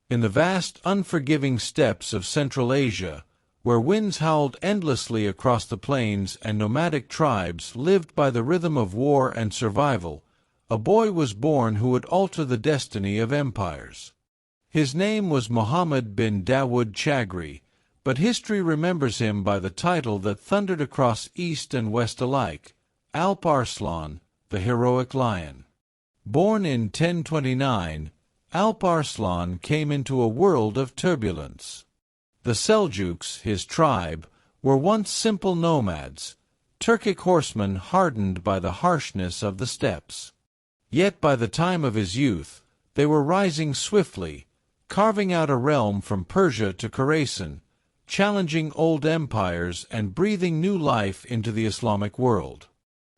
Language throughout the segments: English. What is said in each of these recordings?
In the vast, unforgiving steppes of Central Asia, where winds howled endlessly across the plains and nomadic tribes lived by the rhythm of war and survival, a boy was born who would alter the destiny of empires. His name was Muhammad bin Dawood Chagri, but history remembers him by the title that thundered across East and West alike, Alp Arslan, the heroic lion. Born in 1029, Alp Arslan came into a world of turbulence. The Seljuks, his tribe, were once simple nomads, Turkic horsemen hardened by the harshness of the steppes. Yet by the time of his youth, they were rising swiftly, carving out a realm from Persia to Khorasan, challenging old empires and breathing new life into the Islamic world.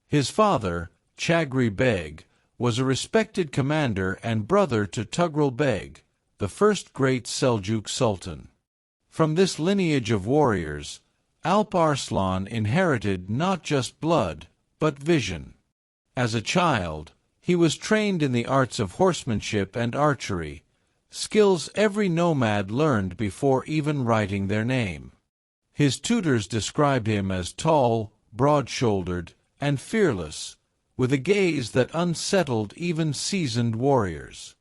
His father, Chagri Beg, was a respected commander and brother to Tughril Beg, the first great Seljuk Sultan. From this lineage of warriors, Alp Arslan inherited not just blood, but vision. As a child, he was trained in the arts of horsemanship and archery, skills every nomad learned before even writing their name. His tutors described him as tall, broad-shouldered, and fearless, with a gaze that unsettled even seasoned warriors.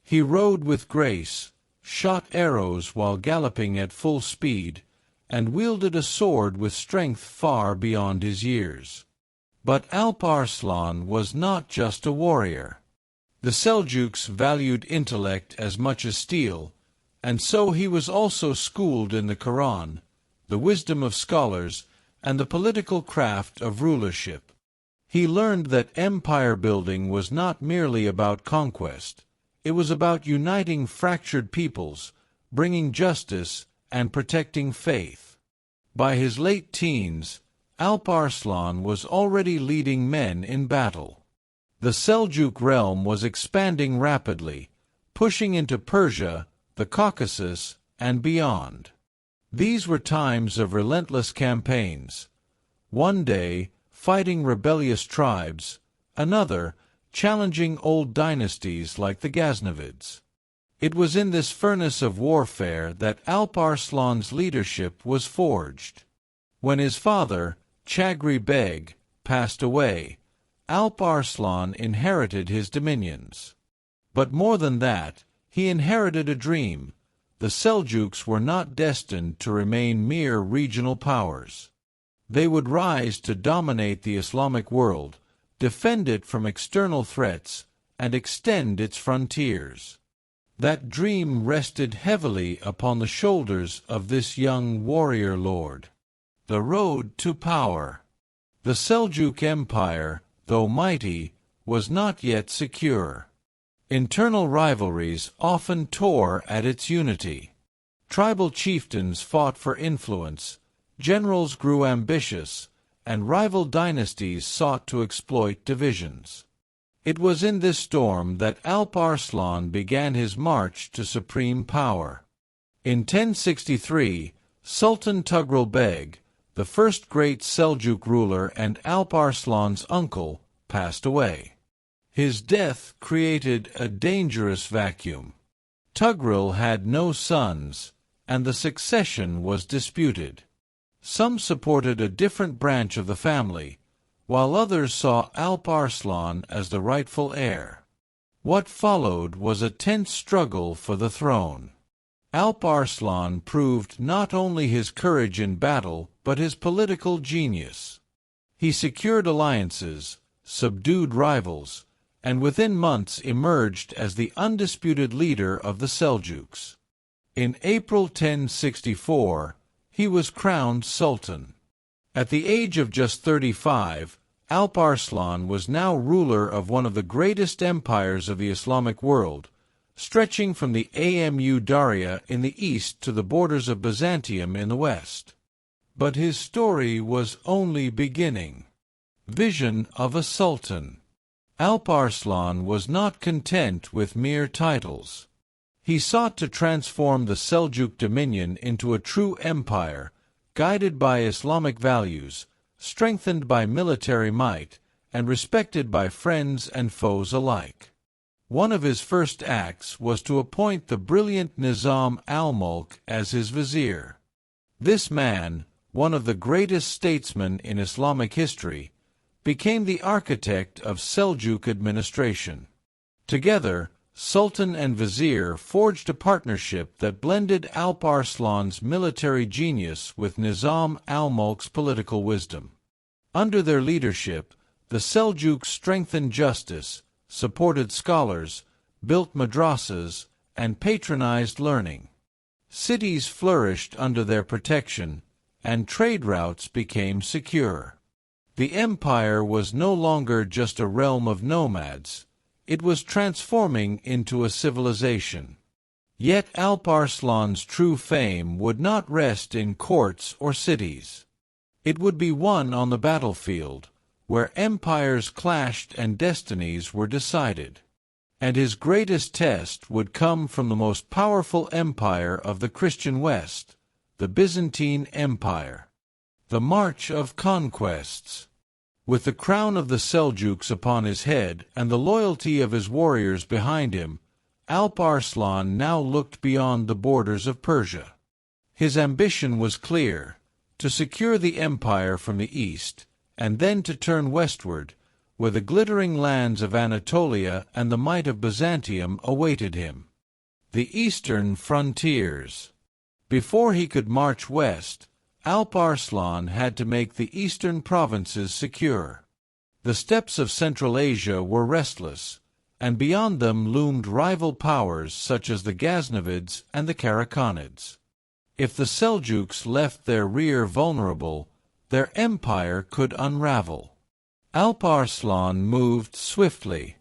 He rode with grace, shot arrows while galloping at full speed, and wielded a sword with strength far beyond his years. But Alp Arslan was not just a warrior. The Seljuks valued intellect as much as steel, and so he was also schooled in the Quran, the wisdom of scholars, and the political craft of rulership. He learned that empire building was not merely about conquest. It was about uniting fractured peoples, bringing justice, and protecting faith. By his late teens, Alp Arslan was already leading men in battle. The Seljuk realm was expanding rapidly, pushing into Persia, the Caucasus, and beyond. These were times of relentless campaigns. One day, fighting rebellious tribes, another, challenging old dynasties like the Ghaznavids. It was in this furnace of warfare that Alp Arslan's leadership was forged. When his father, Chagri Beg, passed away, Alp Arslan inherited his dominions. But more than that, he inherited a dream. The Seljuks were not destined to remain mere regional powers. They would rise to dominate the Islamic world, defend it from external threats, and extend its frontiers. That dream rested heavily upon the shoulders of this young warrior lord. The road to power. The Seljuk Empire, though mighty, was not yet secure. Internal rivalries often tore at its unity. Tribal chieftains fought for influence, generals grew ambitious, and rival dynasties sought to exploit divisions. It was in this storm that Alp Arslan began his march to supreme power. In 1063, Sultan Tughril Beg, the first great Seljuk ruler and Alp Arslan's uncle, passed away. His death created a dangerous vacuum. Tughril had no sons, and the succession was disputed. Some supported a different branch of the family, while others saw Alp Arslan as the rightful heir. What followed was a tense struggle for the throne. Alp Arslan proved not only his courage in battle, but his political genius. He secured alliances, subdued rivals, and within months emerged as the undisputed leader of the Seljuks. In April 1064, he was crowned Sultan. At the age of just 35, Alp Arslan was now ruler of one of the greatest empires of the Islamic world, stretching from the Amu Darya in the east to the borders of Byzantium in the west. But his story was only beginning. Vision of a Sultan. Alp Arslan was not content with mere titles. He sought to transform the Seljuk dominion into a true empire, guided by Islamic values, strengthened by military might, and respected by friends and foes alike. One of his first acts was to appoint the brilliant Nizam al-Mulk as his vizier. This man, one of the greatest statesmen in Islamic history, became the architect of Seljuk administration. Together, Sultan and vizier forged a partnership that blended Alp Arslan's military genius with Nizam al-Mulk's political wisdom. Under their leadership, the Seljuks strengthened justice, supported scholars, built madrasas, and patronized learning. Cities flourished under their protection, and trade routes became secure. The empire was no longer just a realm of nomads. It was transforming into a civilization. Yet Alp Arslan's true fame would not rest in courts or cities. It would be won on the battlefield, where empires clashed and destinies were decided. And his greatest test would come from the most powerful empire of the Christian West, the Byzantine Empire. The March of Conquests. With the crown of the Seljuks upon his head and the loyalty of his warriors behind him, Alp Arslan now looked beyond the borders of Persia. His ambition was clear: to secure the empire from the east, and then to turn westward, where the glittering lands of Anatolia and the might of Byzantium awaited him. The eastern frontiers. Before he could march west, Alp Arslan had to make the eastern provinces secure. The steppes of Central Asia were restless, and beyond them loomed rival powers such as the Ghaznavids and the Karakhanids. If the Seljuks left their rear vulnerable, their empire could unravel. Alp Arslan moved swiftly.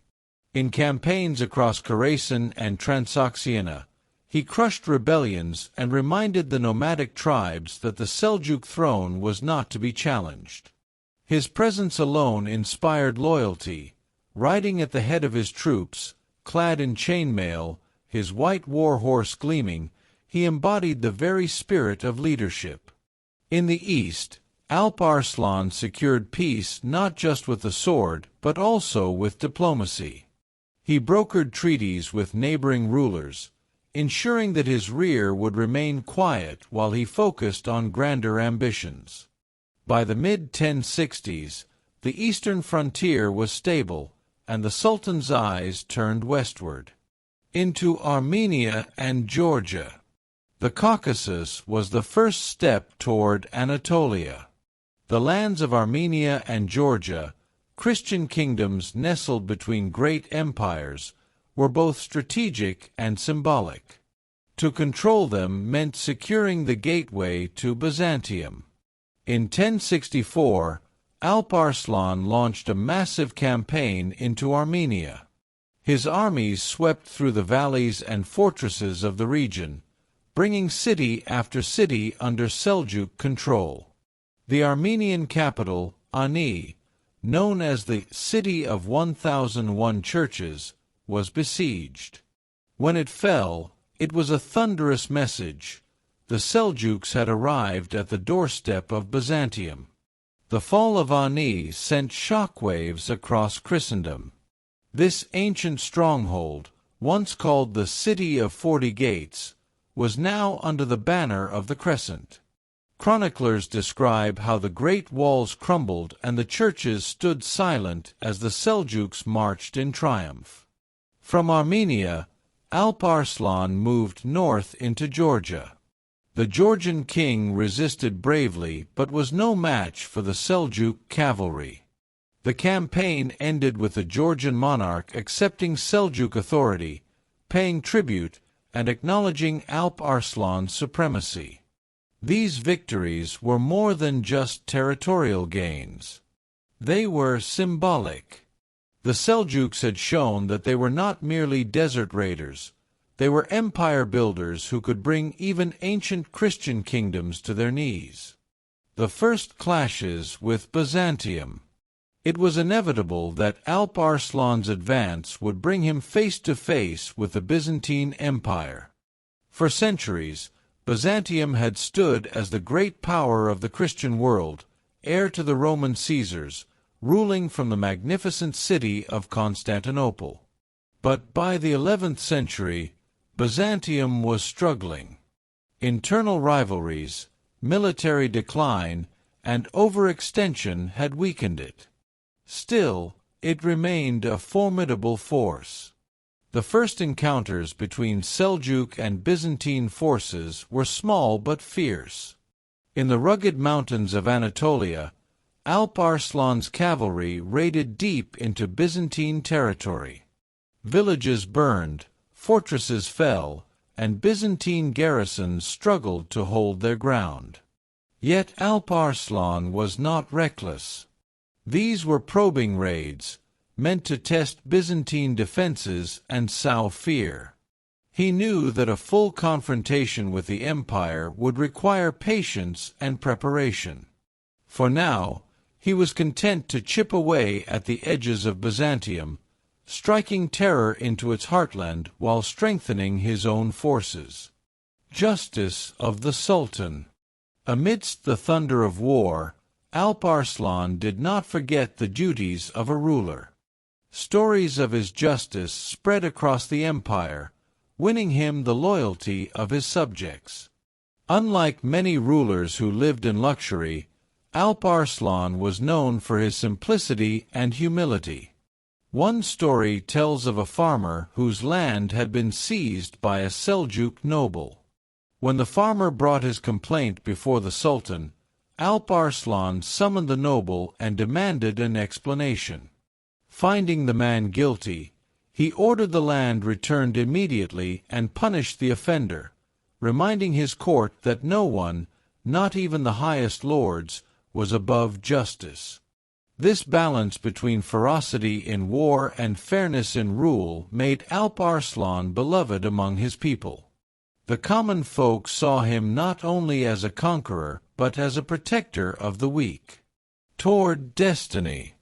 In campaigns across Khorasan and Transoxiana, he crushed rebellions and reminded the nomadic tribes that the Seljuk throne was not to be challenged. His presence alone inspired loyalty. Riding at the head of his troops, clad in chainmail, his white war horse gleaming, he embodied the very spirit of leadership. In the east, Alp Arslan secured peace not just with the sword, but also with diplomacy. He brokered treaties with neighboring rulers, ensuring that his rear would remain quiet while he focused on grander ambitions. By the mid-1060s, the eastern frontier was stable, and the Sultan's eyes turned westward, into Armenia and Georgia. The Caucasus was the first step toward Anatolia. The lands of Armenia and Georgia, Christian kingdoms nestled between great empires, were both strategic and symbolic. To control them meant securing the gateway to Byzantium. In 1064, Alp Arslan launched a massive campaign into Armenia. His armies swept through the valleys and fortresses of the region, bringing city after city under Seljuk control. The Armenian capital, Ani, known as the City of 1001 Churches, was besieged. When it fell, it was a thunderous message. The Seljuks had arrived at the doorstep of Byzantium. The fall of Ani sent shockwaves across Christendom. This ancient stronghold, once called the City of 40 Gates, was now under the banner of the Crescent. Chroniclers describe how the great walls crumbled and the churches stood silent as the Seljuks marched in triumph. From Armenia, Alp Arslan moved north into Georgia. The Georgian king resisted bravely but was no match for the Seljuk cavalry. The campaign ended with the Georgian monarch accepting Seljuk authority, paying tribute, and acknowledging Alp Arslan's supremacy. These victories were more than just territorial gains. They were symbolic. The Seljuks had shown that they were not merely desert raiders. They were empire builders who could bring even ancient Christian kingdoms to their knees. The first clashes with Byzantium. It was inevitable that Alp Arslan's advance would bring him face to face with the Byzantine Empire. For centuries, Byzantium had stood as the great power of the Christian world, heir to the Roman Caesars, ruling from the magnificent city of Constantinople. But by the 11th century, Byzantium was struggling. Internal rivalries, military decline, and overextension had weakened it. Still, it remained a formidable force. The first encounters between Seljuk and Byzantine forces were small but fierce. In the rugged mountains of Anatolia, Alp Arslan's cavalry raided deep into Byzantine territory. Villages burned, fortresses fell, and Byzantine garrisons struggled to hold their ground. Yet Alp Arslan was not reckless. These were probing raids, meant to test Byzantine defenses and sow fear. He knew that a full confrontation with the empire would require patience and preparation. For now, he was content to chip away at the edges of Byzantium, striking terror into its heartland while strengthening his own forces. Justice of the Sultan. Amidst the thunder of war, Alp Arslan did not forget the duties of a ruler. Stories of his justice spread across the empire, winning him the loyalty of his subjects. Unlike many rulers who lived in luxury, Alp Arslan was known for his simplicity and humility. One story tells of a farmer whose land had been seized by a Seljuk noble. When the farmer brought his complaint before the Sultan, Alp Arslan summoned the noble and demanded an explanation. Finding the man guilty, he ordered the land returned immediately and punished the offender, reminding his court that no one, not even the highest lords, was above justice. This balance between ferocity in war and fairness in rule made Alp Arslan beloved among his people. The common folk saw him not only as a conqueror, but as a protector of the weak. Toward destiny.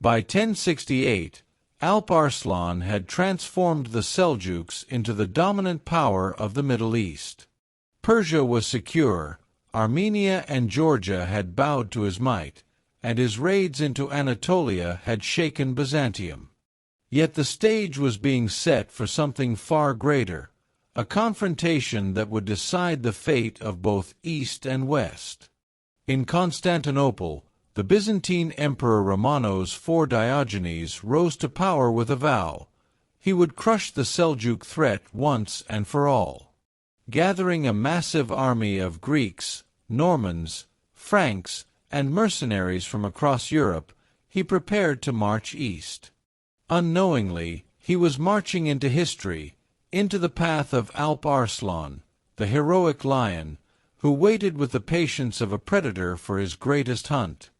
By 1068, Alp Arslan had transformed the Seljuks into the dominant power of the Middle East. Persia was secure, Armenia and Georgia had bowed to his might, and his raids into Anatolia had shaken Byzantium. Yet the stage was being set for something far greater, a confrontation that would decide the fate of both East and West. In Constantinople, the Byzantine Emperor Romanos IV Diogenes rose to power with a vow: he would crush the Seljuk threat once and for all. Gathering a massive army of Greeks, Normans, Franks, and mercenaries from across Europe, he prepared to march east. Unknowingly, he was marching into history, into the path of Alp Arslan, the heroic lion, who waited with the patience of a predator for his greatest hunt.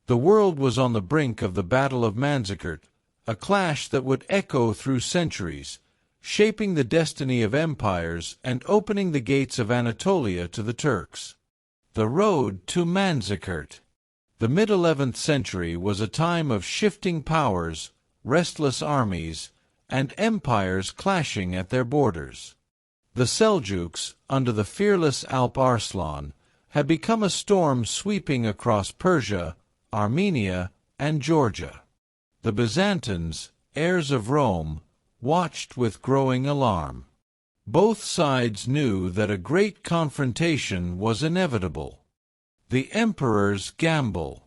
The world was on the brink of the Battle of Manzikert, a clash that would echo through centuries, shaping the destiny of empires and opening the gates of Anatolia to the Turks. The road to Manzikert. The mid-11th century was a time of shifting powers, restless armies, and empires clashing at their borders. The Seljuks, under the fearless Alp Arslan, had become a storm sweeping across Persia, Armenia, and Georgia. The Byzantines, heirs of Rome, watched with growing alarm. Both sides knew that a great confrontation was inevitable. The Emperor's Gamble.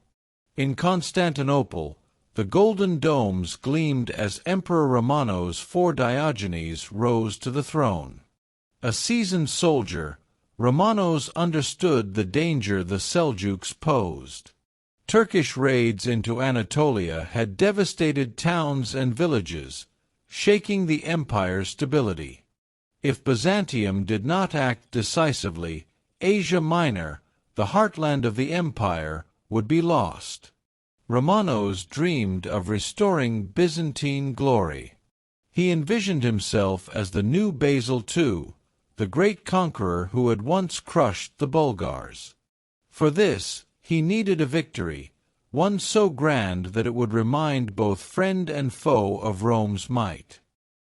In Constantinople, the golden domes gleamed as Emperor Romanos IV Diogenes rose to the throne. A seasoned soldier, Romanos understood the danger the Seljuks posed. Turkish raids into Anatolia had devastated towns and villages, shaking the empire's stability. If Byzantium did not act decisively, Asia Minor, the heartland of the empire, would be lost. Romanos dreamed of restoring Byzantine glory. He envisioned himself as the new Basil II, the great conqueror who had once crushed the Bulgars. For this, he needed a victory, one so grand that it would remind both friend and foe of Rome's might.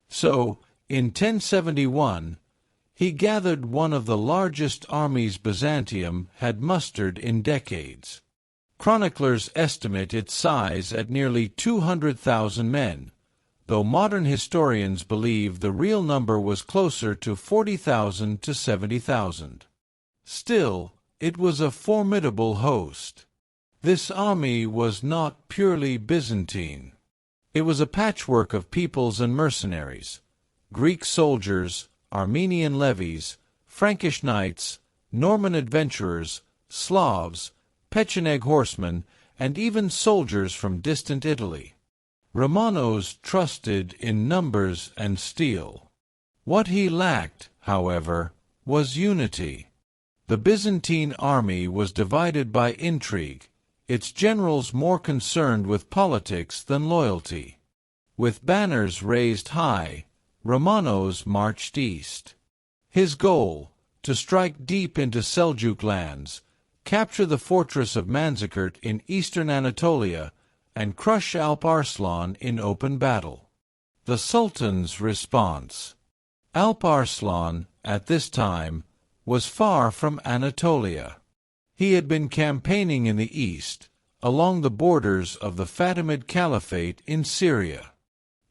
So, in 1071, he gathered one of the largest armies Byzantium had mustered in decades. Chroniclers estimate its size at nearly 200,000 men, though modern historians believe the real number was closer to 40,000 to 70,000. Still, it was a formidable host. This army was not purely Byzantine. It was a patchwork of peoples and mercenaries: Greek soldiers, Armenian levies, Frankish knights, Norman adventurers, Slavs, Pecheneg horsemen, and even soldiers from distant Italy. Romanos trusted in numbers and steel. What he lacked, however, was unity. The Byzantine army was divided by intrigue, its generals more concerned with politics than loyalty. With banners raised high, Romanos marched east. His goal, to strike deep into Seljuk lands, capture the fortress of Manzikert in eastern Anatolia, and crush Alp Arslan in open battle. The Sultan's response. Alp Arslan, at this time, was far from Anatolia. He had been campaigning in the east, along the borders of the Fatimid Caliphate in Syria.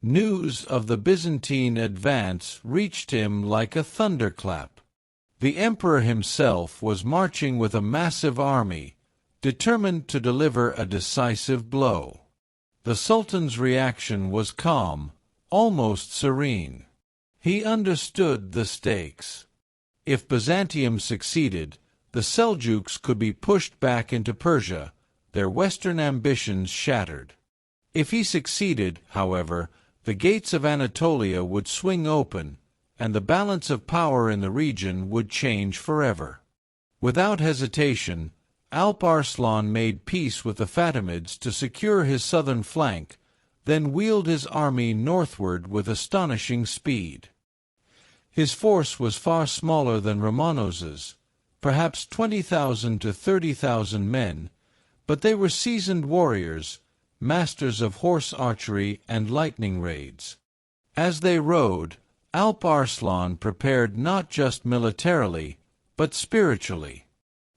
News of the Byzantine advance reached him like a thunderclap. The emperor himself was marching with a massive army, determined to deliver a decisive blow. The Sultan's reaction was calm, almost serene. He understood the stakes. If Byzantium succeeded, the Seljuks could be pushed back into Persia, their western ambitions shattered. If he succeeded, however, the gates of Anatolia would swing open, and the balance of power in the region would change forever. Without hesitation, Alp Arslan made peace with the Fatimids to secure his southern flank, then wheeled his army northward with astonishing speed. His force was far smaller than Romanos's, perhaps 20,000 to 30,000 men, but they were seasoned warriors, masters of horse archery and lightning raids. As they rode, Alp Arslan prepared not just militarily, but spiritually.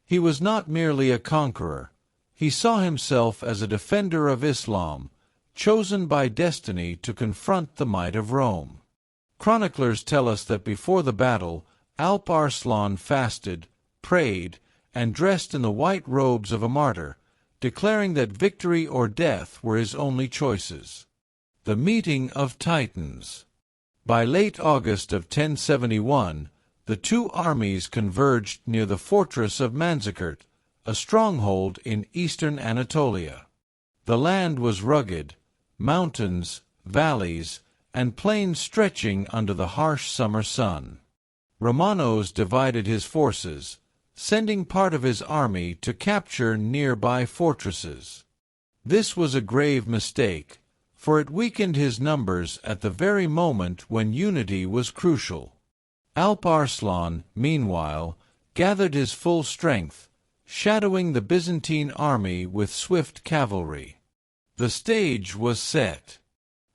He was not merely a conqueror. He saw himself as a defender of Islam, chosen by destiny to confront the might of Rome. Chroniclers tell us that before the battle, Alp Arslan fasted, prayed, and dressed in the white robes of a martyr, declaring that victory or death were his only choices. The Meeting of Titans. By late August of 1071, the two armies converged near the fortress of Manzikert, a stronghold in eastern Anatolia. The land was rugged, mountains, valleys, and plains stretching under the harsh summer sun. Romanos divided his forces, sending part of his army to capture nearby fortresses. This was a grave mistake, for it weakened his numbers at the very moment when unity was crucial. Alp Arslan, meanwhile, gathered his full strength, shadowing the Byzantine army with swift cavalry. The stage was set.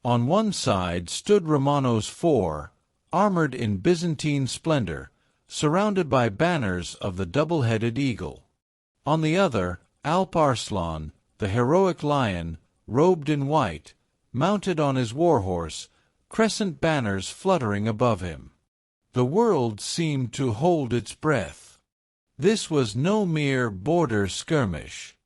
On one side stood Romanos IV, armored in Byzantine splendor, surrounded by banners of the double-headed eagle. On the other, Alp Arslan, the heroic lion, robed in white, mounted on his war-horse, crescent banners fluttering above him. The world seemed to hold its breath. This was no mere border skirmish.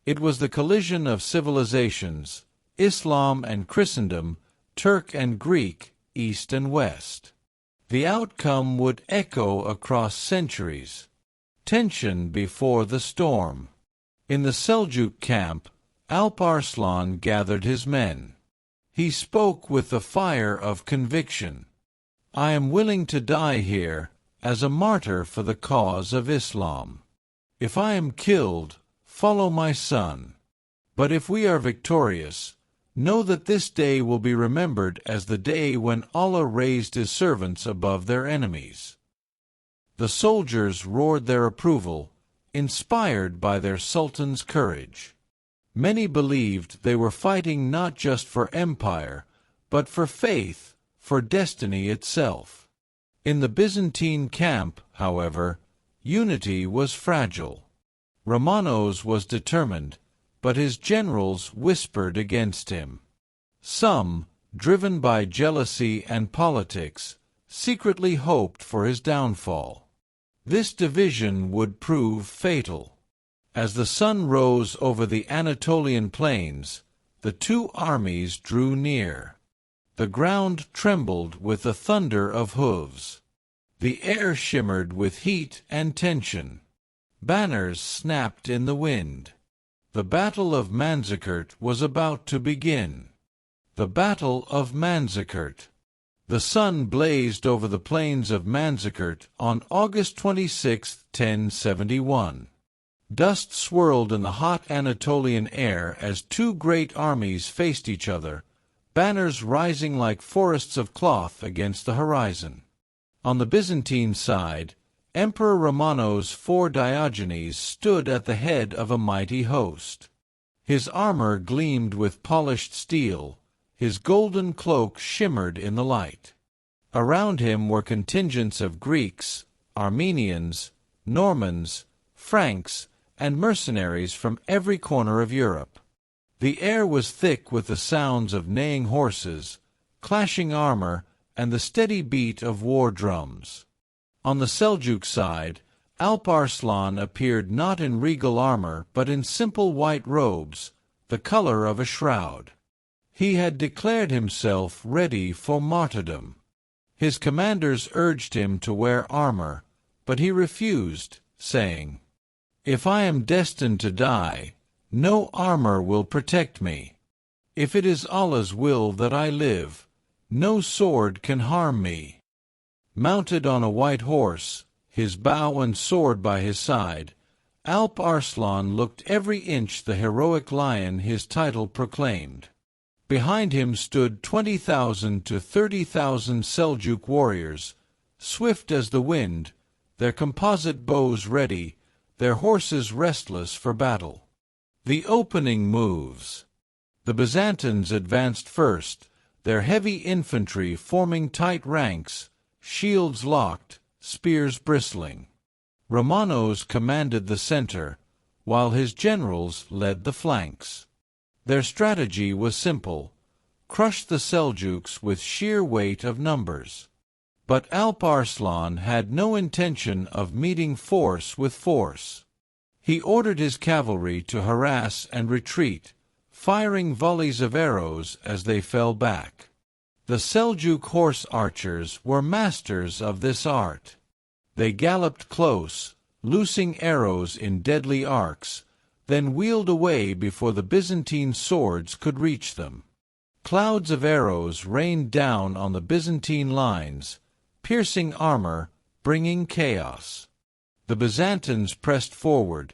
It was the collision of civilizations, Islam and Christendom, Turk and Greek, East and West. The outcome would echo across centuries. Tension before the storm. In the Seljuk camp, Alp Arslan gathered his men. He spoke with the fire of conviction. "I am willing to die here, as a martyr for the cause of Islam. If I am killed, follow my son. But if we are victorious, know that this day will be remembered as the day when Allah raised his servants above their enemies." The soldiers roared their approval, inspired by their sultan's courage. Many believed they were fighting not just for empire, but for faith, for destiny itself. In the Byzantine camp, however, unity was fragile. Romanos was determined, but his generals whispered against him. Some, driven by jealousy and politics, secretly hoped for his downfall. This division would prove fatal. As the sun rose over the Anatolian plains, the two armies drew near. The ground trembled with the thunder of hooves. The air shimmered with heat and tension. Banners snapped in the wind. The Battle of Manzikert was about to begin. The Battle of Manzikert. The sun blazed over the plains of Manzikert on August 26, 1071. Dust swirled in the hot Anatolian air as two great armies faced each other, banners rising like forests of cloth against the horizon. On the Byzantine side, Emperor Romanos IV Diogenes stood at the head of a mighty host. His armor gleamed with polished steel, his golden cloak shimmered in the light. Around him were contingents of Greeks, Armenians, Normans, Franks, and mercenaries from every corner of Europe. The air was thick with the sounds of neighing horses, clashing armor, and the steady beat of war drums. On the Seljuk side, Alp Arslan appeared not in regal armor but in simple white robes, the color of a shroud. He had declared himself ready for martyrdom. His commanders urged him to wear armor, but he refused, saying, "If I am destined to die, no armor will protect me. If it is Allah's will that I live, no sword can harm me." Mounted on a white horse, his bow and sword by his side, Alp Arslan looked every inch the heroic lion his title proclaimed. Behind him stood 20,000 to 30,000 Seljuk warriors, swift as the wind, their composite bows ready, their horses restless for battle. The opening moves. The Byzantines advanced first, their heavy infantry forming tight ranks, shields locked, spears bristling. Romanos commanded the center, while his generals led the flanks. Their strategy was simple: crush the Seljuks with sheer weight of numbers. But Alp Arslan had no intention of meeting force with force. He ordered his cavalry to harass and retreat, firing volleys of arrows as they fell back. The Seljuk horse archers were masters of this art. They galloped close, loosing arrows in deadly arcs, then wheeled away before the Byzantine swords could reach them. Clouds of arrows rained down on the Byzantine lines, piercing armor, bringing chaos. The Byzantines pressed forward,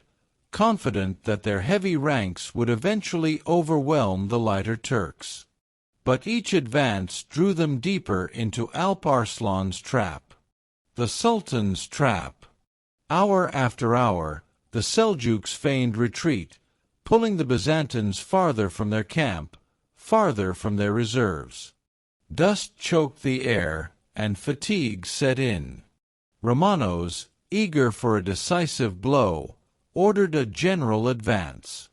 confident that their heavy ranks would eventually overwhelm the lighter Turks. But each advance drew them deeper into Alp Arslan's trap. The Sultan's trap. Hour after hour, the Seljuks feigned retreat, pulling the Byzantines farther from their camp, farther from their reserves. Dust choked the air, and fatigue set in. Romanos, eager for a decisive blow, ordered a general advance.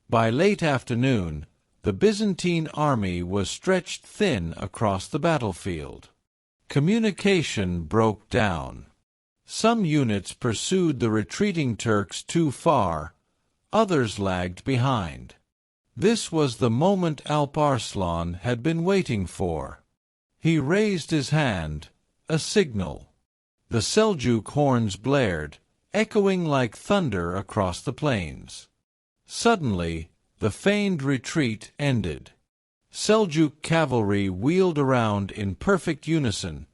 By late afternoon, the Byzantine army was stretched thin across the battlefield. Communication broke down. Some units pursued the retreating Turks too far, others lagged behind. This was the moment Alp Arslan had been waiting for. He raised his hand, a signal. The Seljuk horns blared, echoing like thunder across the plains. Suddenly, the feigned retreat ended. Seljuk cavalry wheeled around in perfect unison,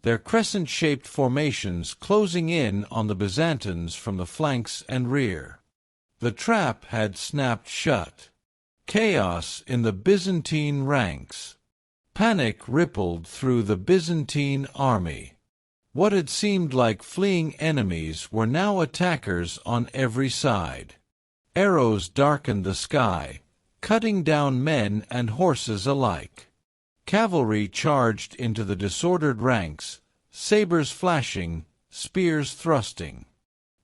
their crescent-shaped formations closing in on the Byzantines from the flanks and rear. The trap had snapped shut. Chaos in the Byzantine ranks. Panic rippled through the Byzantine army. What had seemed like fleeing enemies were now attackers on every side. Arrows darkened the sky, cutting down men and horses alike. Cavalry charged into the disordered ranks, sabers flashing, spears thrusting.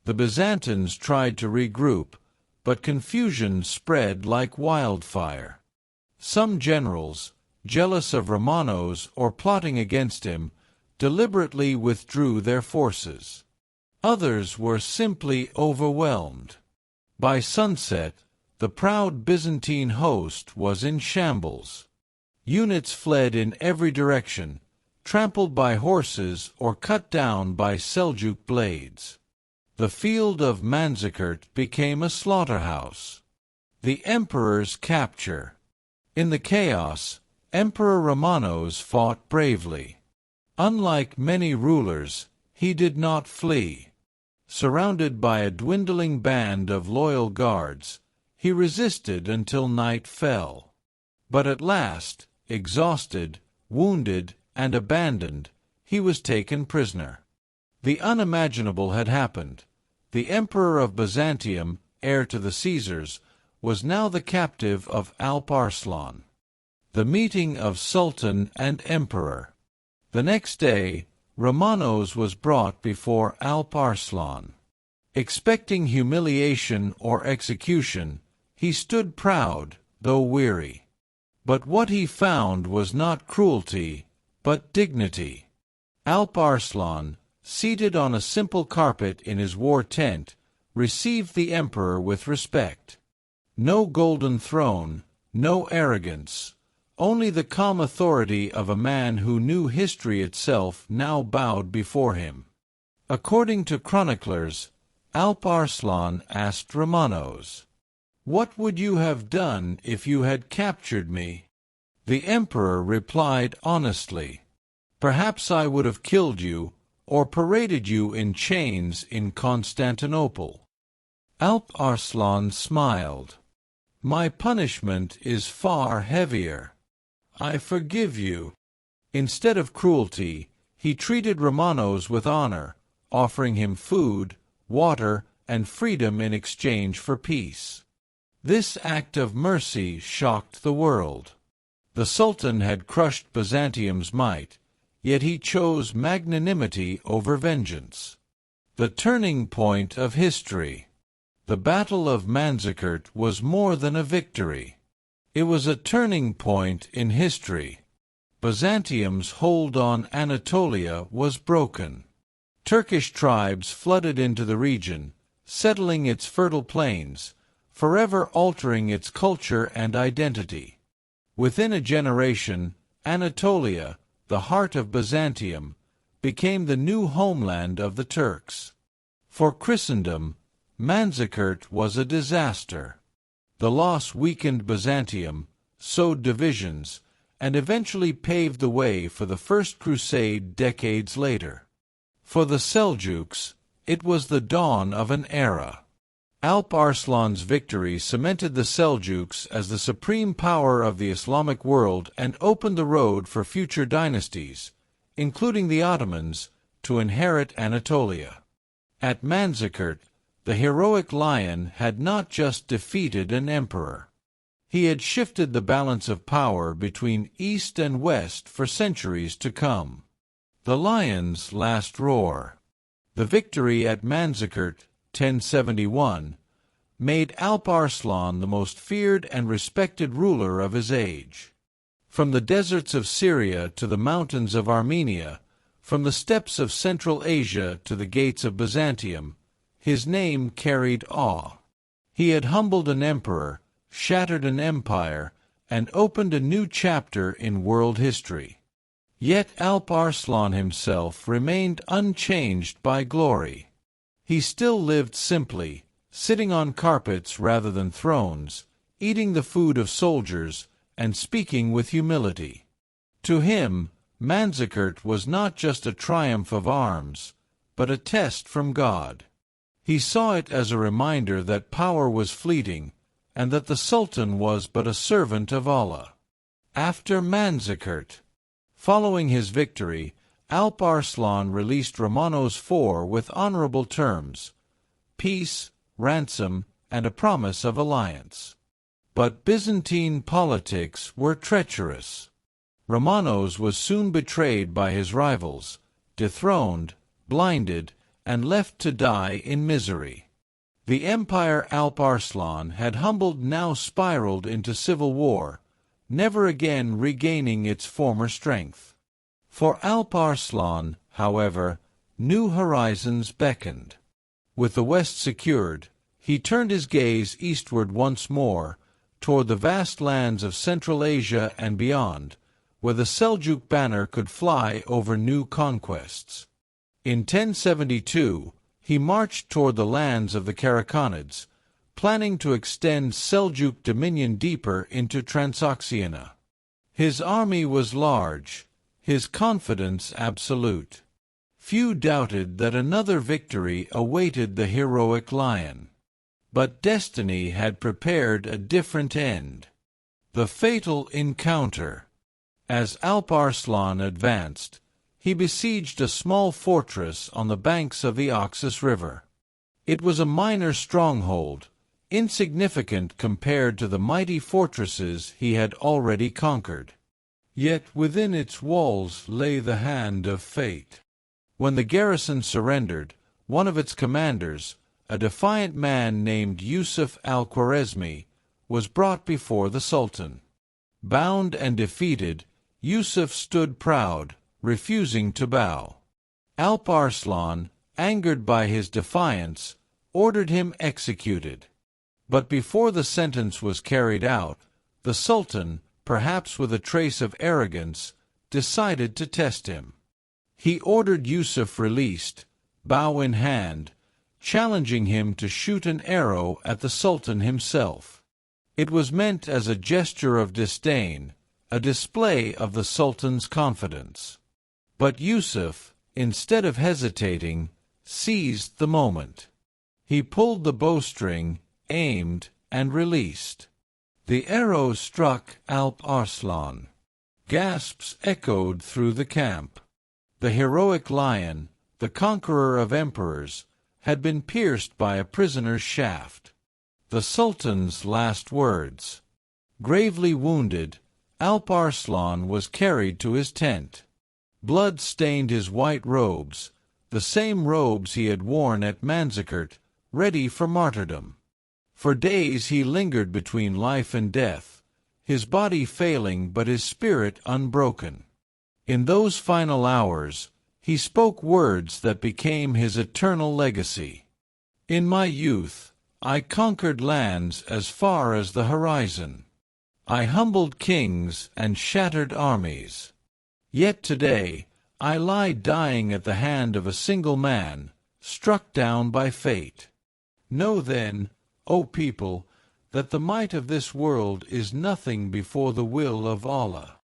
The Byzantines tried to regroup, but confusion spread like wildfire. Some generals, jealous of Romanos or plotting against him, deliberately withdrew their forces. Others were simply overwhelmed. By sunset, the proud Byzantine host was in shambles. Units fled in every direction, trampled by horses or cut down by Seljuk blades. The field of Manzikert became a slaughterhouse. The emperor's capture. In the chaos, Emperor Romanos fought bravely. Unlike many rulers, he did not flee. Surrounded by a dwindling band of loyal guards, he resisted until night fell. But at last, exhausted, wounded, and abandoned, he was taken prisoner. The unimaginable had happened. The Emperor of Byzantium, heir to the Caesars, was now the captive of Alp Arslan. The meeting of Sultan and Emperor. The next day, Romanos was brought before Alp Arslan. Expecting humiliation or execution, he stood proud, though weary. But what he found was not cruelty, but dignity. Alp Arslan, seated on a simple carpet in his war tent, received the emperor with respect. No golden throne, no arrogance, only the calm authority of a man who knew history itself now bowed before him. According to chroniclers, Alp Arslan asked Romanos, "What would you have done if you had captured me?" The emperor replied honestly, "Perhaps I would have killed you, or paraded you in chains in Constantinople." Alp Arslan smiled. "My punishment is far heavier. I forgive you." Instead of cruelty, he treated Romanos with honor, offering him food, water, and freedom in exchange for peace. This act of mercy shocked the world. The Sultan had crushed Byzantium's might, yet he chose magnanimity over vengeance. The turning point of history. The Battle of Manzikert was more than a victory. It was a turning point in history. Byzantium's hold on Anatolia was broken. Turkish tribes flooded into the region, settling its fertile plains, forever altering its culture and identity. Within a generation, Anatolia, the heart of Byzantium, became the new homeland of the Turks. For Christendom, Manzikert was a disaster. The loss weakened Byzantium, sowed divisions, and eventually paved the way for the First Crusade decades later. For the Seljuks, it was the dawn of an era. Alp Arslan's victory cemented the Seljuks as the supreme power of the Islamic world and opened the road for future dynasties, including the Ottomans, to inherit Anatolia. At Manzikert, the heroic lion had not just defeated an emperor. He had shifted the balance of power between East and West for centuries to come. The lion's last roar. The victory at Manzikert, 1071, made Alp Arslan the most feared and respected ruler of his age. From the deserts of Syria to the mountains of Armenia, from the steppes of Central Asia to the gates of Byzantium, his name carried awe. He had humbled an emperor, shattered an empire, and opened a new chapter in world history. Yet Alp Arslan himself remained unchanged by glory. He still lived simply, sitting on carpets rather than thrones, eating the food of soldiers, and speaking with humility. To him, Manzikert was not just a triumph of arms, but a test from God. He saw it as a reminder that power was fleeting, and that the Sultan was but a servant of Allah. After Manzikert, following his victory, Alp Arslan released Romanos IV with honorable terms: peace, ransom, and a promise of alliance. But Byzantine politics were treacherous. Romanos was soon betrayed by his rivals, dethroned, blinded, and left to die in misery. The empire Alp Arslan had humbled now spiraled into civil war, never again regaining its former strength. For Alp Arslan, however, new horizons beckoned. With the west secured, he turned his gaze eastward once more, toward the vast lands of Central Asia and beyond, where the Seljuk banner could fly over new conquests. In 1072, he marched toward the lands of the Karakhanids, planning to extend Seljuk dominion deeper into Transoxiana. His army was large, his confidence absolute. Few doubted that another victory awaited the heroic lion. But destiny had prepared a different end. The fatal encounter. As Alp Arslan advanced, he besieged a small fortress on the banks of the Oxus River. It was a minor stronghold, insignificant compared to the mighty fortresses he had already conquered. Yet within its walls lay the hand of fate. When the garrison surrendered, one of its commanders, a defiant man named Yusuf al-Khwarizmi, was brought before the Sultan. Bound and defeated, Yusuf stood proud, refusing to bow. Alp Arslan, angered by his defiance, ordered him executed. But before the sentence was carried out, the Sultan, perhaps with a trace of arrogance, decided to test him. He ordered Yusuf released, bow in hand, challenging him to shoot an arrow at the Sultan himself. It was meant as a gesture of disdain, a display of the Sultan's confidence. But Yusuf, instead of hesitating, seized the moment. He pulled the bowstring, aimed, and released. The arrow struck Alp Arslan. Gasps echoed through the camp. The heroic lion, the conqueror of emperors, had been pierced by a prisoner's shaft. The Sultan's last words. Gravely wounded, Alp Arslan was carried to his tent. Blood stained his white robes, the same robes he had worn at Manzikert, ready for martyrdom. For days he lingered between life and death, his body failing but his spirit unbroken. In those final hours, he spoke words that became his eternal legacy. In my youth, I conquered lands as far as the horizon. I humbled kings and shattered armies. Yet today, I lie dying at the hand of a single man, struck down by fate. Know then, O people, that the might of this world is nothing before the will of Allah.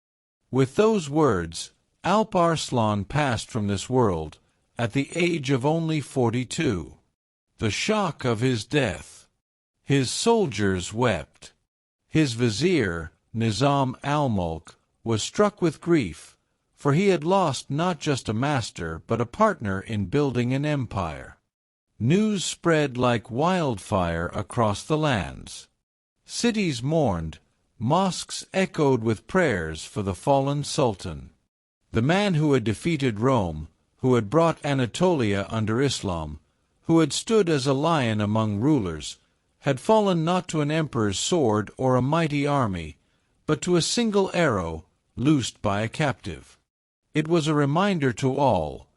With those words, Alp Arslan passed from this world, at the age of only 42. The shock of his death. His soldiers wept. His vizier, Nizam al-Mulk, was struck with grief, for he had lost not just a master but a partner in building an empire. News spread like wildfire across the lands. Cities mourned, mosques echoed with prayers for the fallen Sultan. The man who had defeated Rome, who had brought Anatolia under Islam, who had stood as a lion among rulers, had fallen not to an emperor's sword or a mighty army, but to a single arrow, loosed by a captive. It was a reminder to all,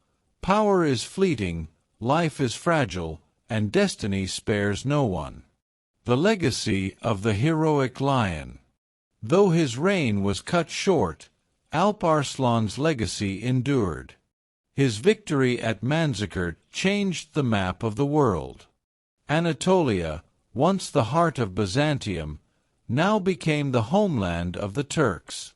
power is fleeting, life is fragile, and destiny spares no one. The legacy of the heroic lion. Though his reign was cut short, Alp Arslan's legacy endured. His victory at Manzikert changed the map of the world. Anatolia, once the heart of Byzantium, now became the homeland of the Turks.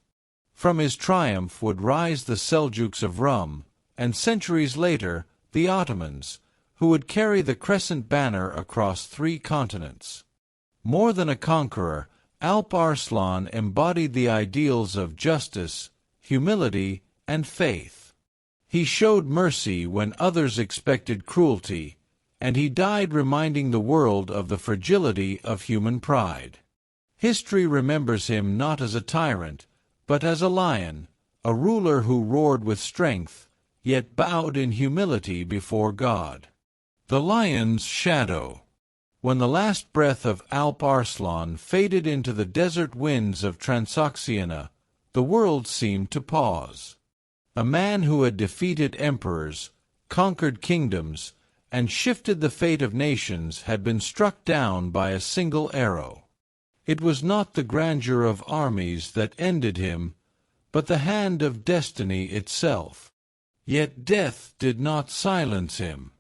From his triumph would rise the Seljuks of Rum, and centuries later, the Ottomans, who would carry the crescent banner across 3 continents. More than a conqueror, Alp Arslan embodied the ideals of justice, humility, and faith. He showed mercy when others expected cruelty, and he died reminding the world of the fragility of human pride. History remembers him not as a tyrant, but as a lion, a ruler who roared with strength, yet bowed in humility before God. The lion's shadow. When the last breath of Alp Arslan faded into the desert winds of Transoxiana, the world seemed to pause. A man who had defeated emperors, conquered kingdoms, and shifted the fate of nations had been struck down by a single arrow. It was not the grandeur of armies that ended him, but the hand of destiny itself. Yet death did not silence him.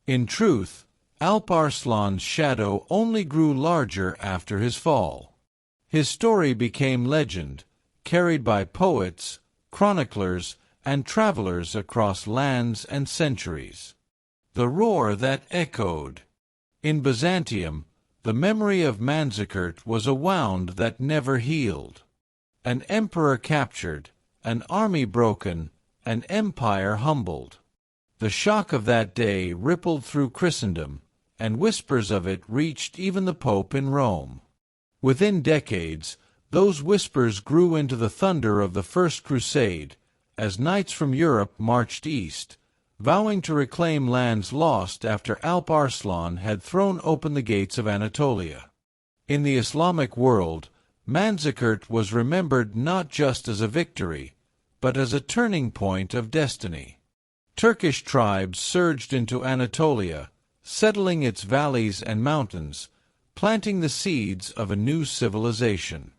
In truth, Alp Arslan's shadow only grew larger after his fall. His story became legend, carried by poets, chroniclers, and travelers across lands and centuries. The roar that echoed. In Byzantium, the memory of Manzikert was a wound that never healed. An emperor captured, an army broken, an empire humbled. The shock of that day rippled through Christendom, and whispers of it reached even the Pope in Rome. Within decades, those whispers grew into the thunder of the First Crusade, as knights from Europe marched east, vowing to reclaim lands lost after Alp Arslan had thrown open the gates of Anatolia. In the Islamic world, Manzikert was remembered not just as a victory, but as a turning point of destiny. Turkish tribes surged into Anatolia, settling its valleys and mountains, planting the seeds of a new civilization.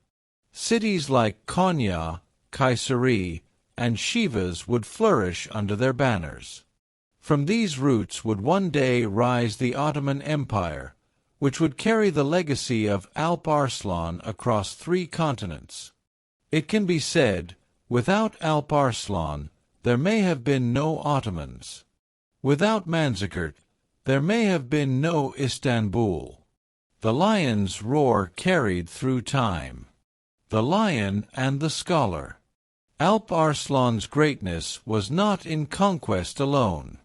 Cities like Konya, Kayseri, and Shivas would flourish under their banners. From these roots would one day rise the Ottoman Empire, which would carry the legacy of Alp Arslan across 3 continents. It can be said, without Alp Arslan, there may have been no Ottomans. Without Manzikert, there may have been no Istanbul. The lion's roar carried through time. The lion and the scholar. Alp Arslan's greatness was not in conquest alone.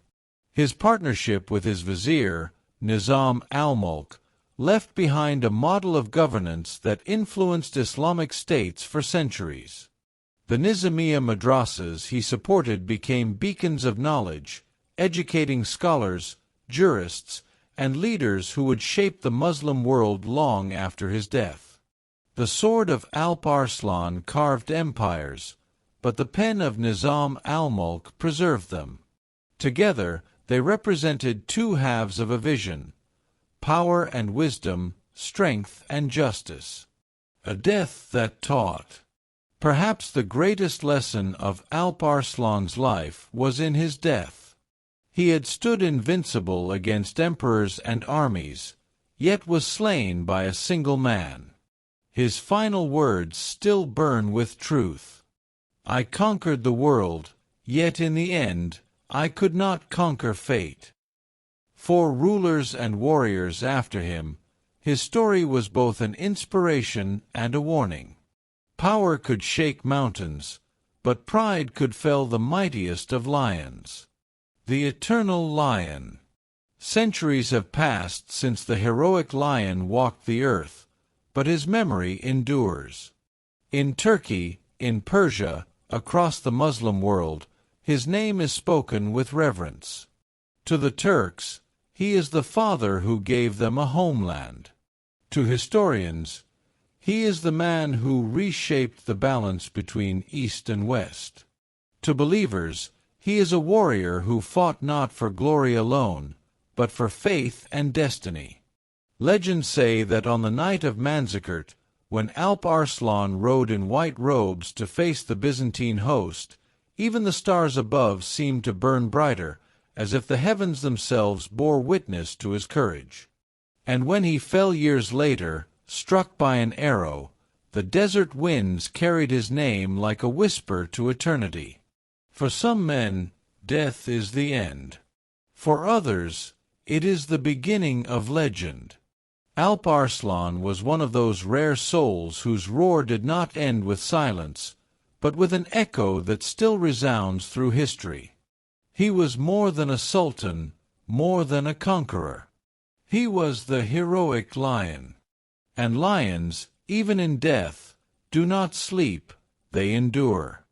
His partnership with his vizier, Nizam al-Mulk, left behind a model of governance that influenced Islamic states for centuries. The Nizamiya madrasas he supported became beacons of knowledge, educating scholars, jurists, and leaders who would shape the Muslim world long after his death. The sword of Alp Arslan carved empires, but the pen of Nizam al-Mulk preserved them. Together, they represented 2 halves of a vision: power and wisdom, strength and justice. A death that taught. Perhaps the greatest lesson of Alp Arslan's life was in his death. He had stood invincible against emperors and armies, yet was slain by a single man. His final words still burn with truth. "I conquered the world, yet in the end, I could not conquer fate." For rulers and warriors after him, his story was both an inspiration and a warning. Power could shake mountains, but pride could fell the mightiest of lions. The eternal lion. Centuries have passed since the heroic lion walked the earth, but his memory endures. In Turkey, in Persia, across the Muslim world, his name is spoken with reverence. To the Turks, he is the father who gave them a homeland. To historians, he is the man who reshaped the balance between East and West. To believers, he is a warrior who fought not for glory alone, but for faith and destiny. Legends say that on the night of Manzikert, when Alp Arslan rode in white robes to face the Byzantine host, even the stars above seemed to burn brighter, as if the heavens themselves bore witness to his courage. And when he fell years later, struck by an arrow, the desert winds carried his name like a whisper to eternity. For some men, death is the end. For others, it is the beginning of legend. Alp Arslan was one of those rare souls whose roar did not end with silence, but with an echo that still resounds through history. He was more than a sultan, more than a conqueror. He was the heroic lion. And lions, even in death, do not sleep, they endure.